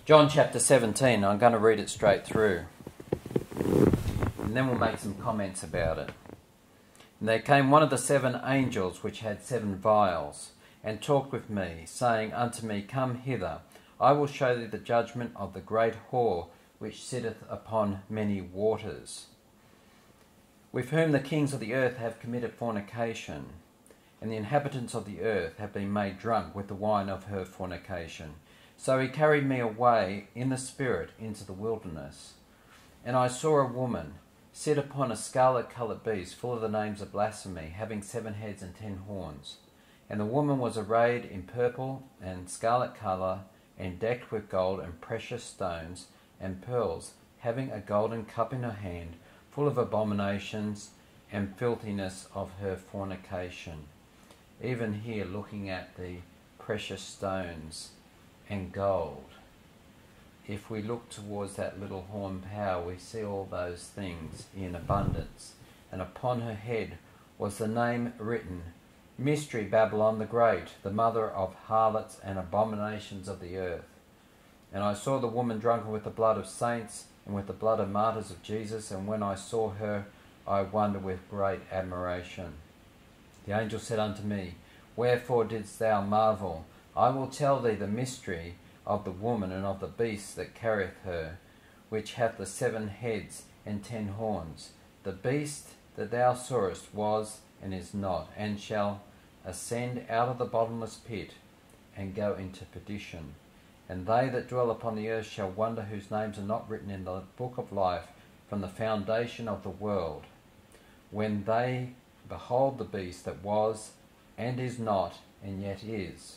John chapter 17, I'm going to read it straight through. And then we'll make some comments about it. And there came one of the 7 angels which had 7 vials, and talked with me, saying unto me, Come hither, I will show thee the judgment of the great whore, which sitteth upon many waters, with whom the kings of the earth have committed fornication, and the inhabitants of the earth have been made drunk with the wine of her fornication. So he carried me away in the spirit into the wilderness. And I saw a woman sit upon a scarlet-coloured beast, full of the names of blasphemy, having 7 heads and 10 horns. And the woman was arrayed in purple and scarlet colour, and decked with gold and precious stones and pearls, having a golden cup in her hand, full of abominations and filthiness of her fornication. Even here, looking at the precious stones and gold, if we look towards that little horn power, we see all those things in abundance. And upon her head was the name written, Mystery Babylon the Great, the mother of harlots and abominations of the earth. And I saw the woman drunken with the blood of saints and with the blood of martyrs of Jesus, and when I saw her, I wondered with great admiration. The angel said unto me, Wherefore didst thou marvel? I will tell thee the mystery of the woman and of the beast that carrieth her, which hath the 7 heads and 10 horns. The beast that thou sawest was and is not, and shall ascend out of the bottomless pit, and go into perdition. And they that dwell upon the earth shall wonder, whose names are not written in the book of life from the foundation of the world, when they behold the beast that was and is not, and yet is.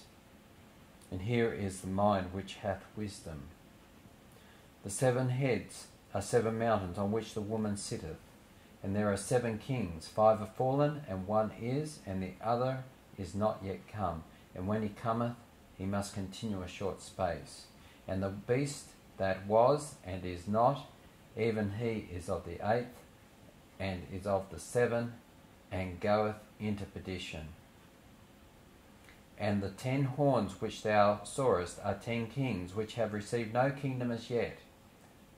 And here is the mind which hath wisdom. The 7 heads are 7 mountains on which the woman sitteth, and there are 7 kings. 5 are fallen, and 1 is, and the other is not yet come. And when he cometh, he must continue a short space. And the beast that was and is not, even he is of the 8th, and is of the 7, and goeth into perdition. And the 10 horns which thou sawest are 10 kings, which have received no kingdom as yet,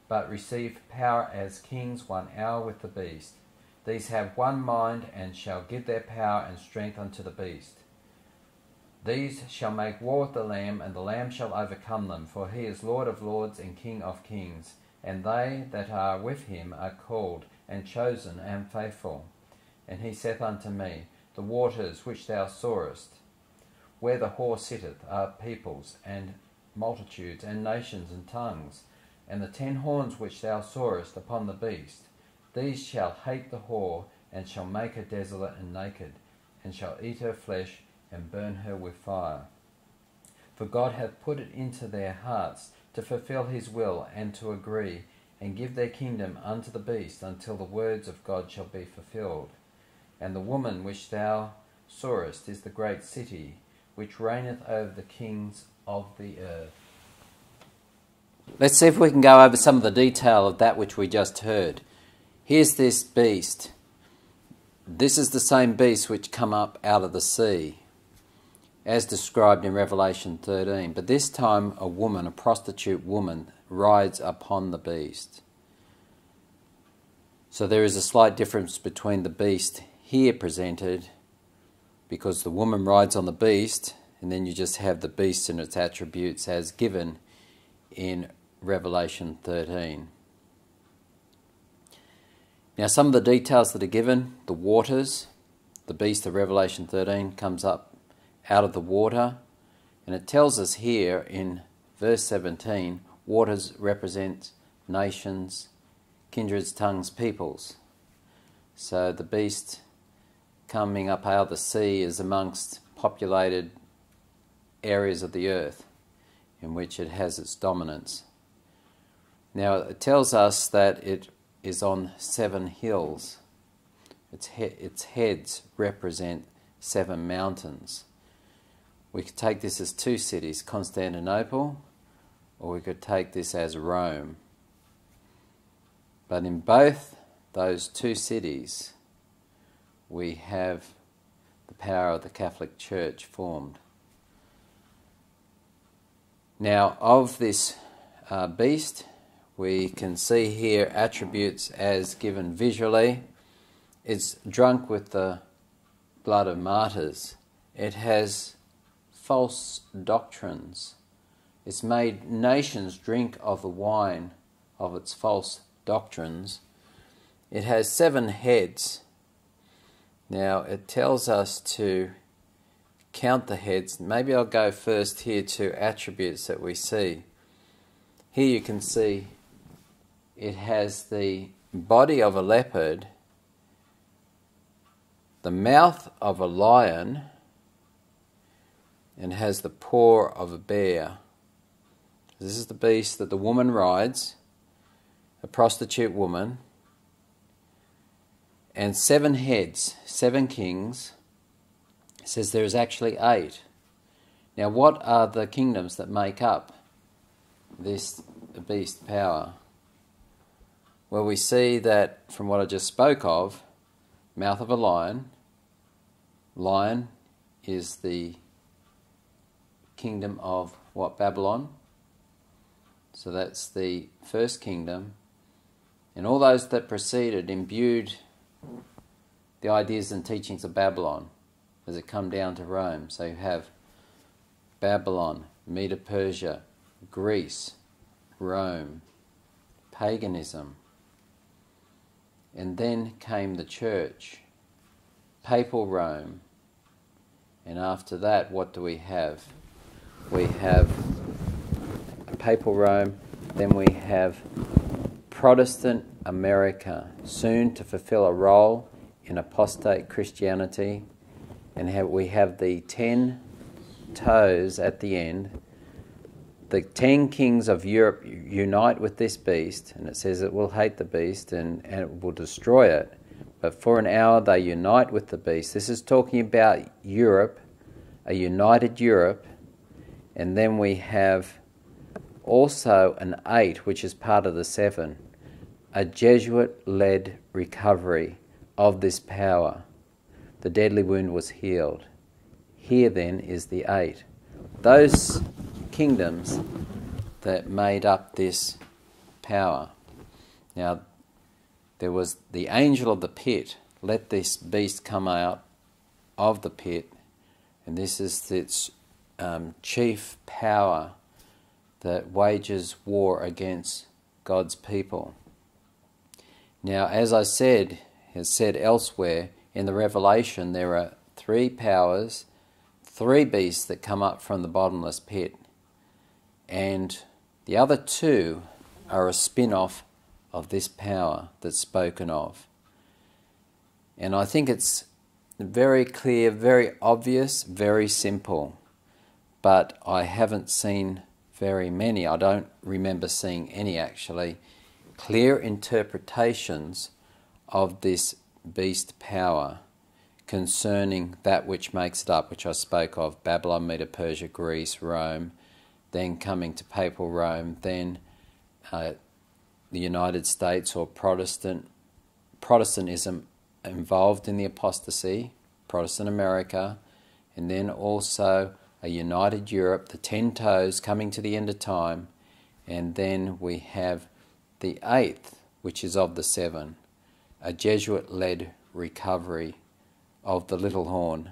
but receive power as kings 1 hour with the beast. These have one mind, and shall give their power and strength unto the beast. These shall make war with the Lamb, and the Lamb shall overcome them, for he is Lord of lords and King of kings. And they that are with him are called, and chosen, and faithful. And he saith unto me, The waters which thou sawest, where the whore sitteth, are peoples, and multitudes, and nations, and tongues. And the 10 horns which thou sawest upon the beast, these shall hate the whore, and shall make her desolate and naked, and shall eat her flesh, and burn her with fire. For God hath put it into their hearts to fulfill his will, and to agree, and give their kingdom unto the beast, until the words of God shall be fulfilled. And the woman which thou sawest is the great city, which reigneth over the kings of the earth. Let's see if we can go over some of the detail of that which we just heard. Here's this beast. This is the same beast which come up out of the sea, as described in Revelation 13. But this time a woman, a prostitute woman, rides upon the beast. So there is a slight difference between the beast here presented, because the woman rides on the beast, and then you just have the beast and its attributes as given in Revelation 13. Now some of the details that are given, the waters, the beast of Revelation 13 comes up out of the water, and it tells us here in verse 17, waters represent nations, kindreds, tongues, peoples. So the beast coming up out of the sea is amongst populated areas of the earth in which it has its dominance. Now it tells us that it is on 7 hills. Its heads represent 7 mountains. We could take this as 2 cities, Constantinople, or we could take this as Rome. But in both those 2 cities, we have the power of the Catholic Church formed. Now, of this beast. We can see here attributes as given visually. It's drunk with the blood of martyrs. It has false doctrines. It's made nations drink of the wine of its false doctrines. It has 7 heads. Now it tells us to count the heads. Maybe I'll go first here to attributes that we see. Here you can see it has the body of a leopard, the mouth of a lion, and has the paw of a bear. This is the beast that the woman rides, a prostitute woman, and 7 heads, 7 kings. It says there is actually 8. Now what are the kingdoms that make up this beast power? Well, we see that from what I just spoke of, mouth of a lion. Lion is the kingdom of what? Babylon. So that's the first kingdom. And all those that preceded imbued the ideas and teachings of Babylon as it come down to Rome. So you have Babylon, Medo-Persia, Greece, Rome, paganism. And then came the church, papal Rome. And after that, what do we have? We have papal Rome, then we have Protestant America, soon to fulfill a role in apostate Christianity. And we have the 10 toes at the end. The 10 kings of Europe unite with this beast, and it says it will hate the beast and it will destroy it. But for an hour they unite with the beast. This is talking about Europe, a united Europe. And then we have also an 8, which is part of the 7, a Jesuit-led recovery of this power. The deadly wound was healed. Here then is the 8. Those kingdoms that made up this power. Now, there was the angel of the pit. Let this beast come out of the pit. And this is its chief power that wages war against God's people. Now, as I said, has said elsewhere, in the Revelation there are 3 powers, 3 beasts that come up from the bottomless pit. And the other 2 are a spin-off of this power that's spoken of. And I think it's very clear, very obvious, very simple. But I haven't seen very many, I don't remember seeing any actually, clear interpretations of this beast power concerning that which makes it up, which I spoke of, Babylon, Medo-Persia, Greece, Rome, then coming to papal Rome, then the United States or Protestantism involved in the apostasy, Protestant America, and then also a united Europe, the 10 toes coming to the end of time, and then we have the 8th, which is of the 7, a Jesuit-led recovery of the little horn.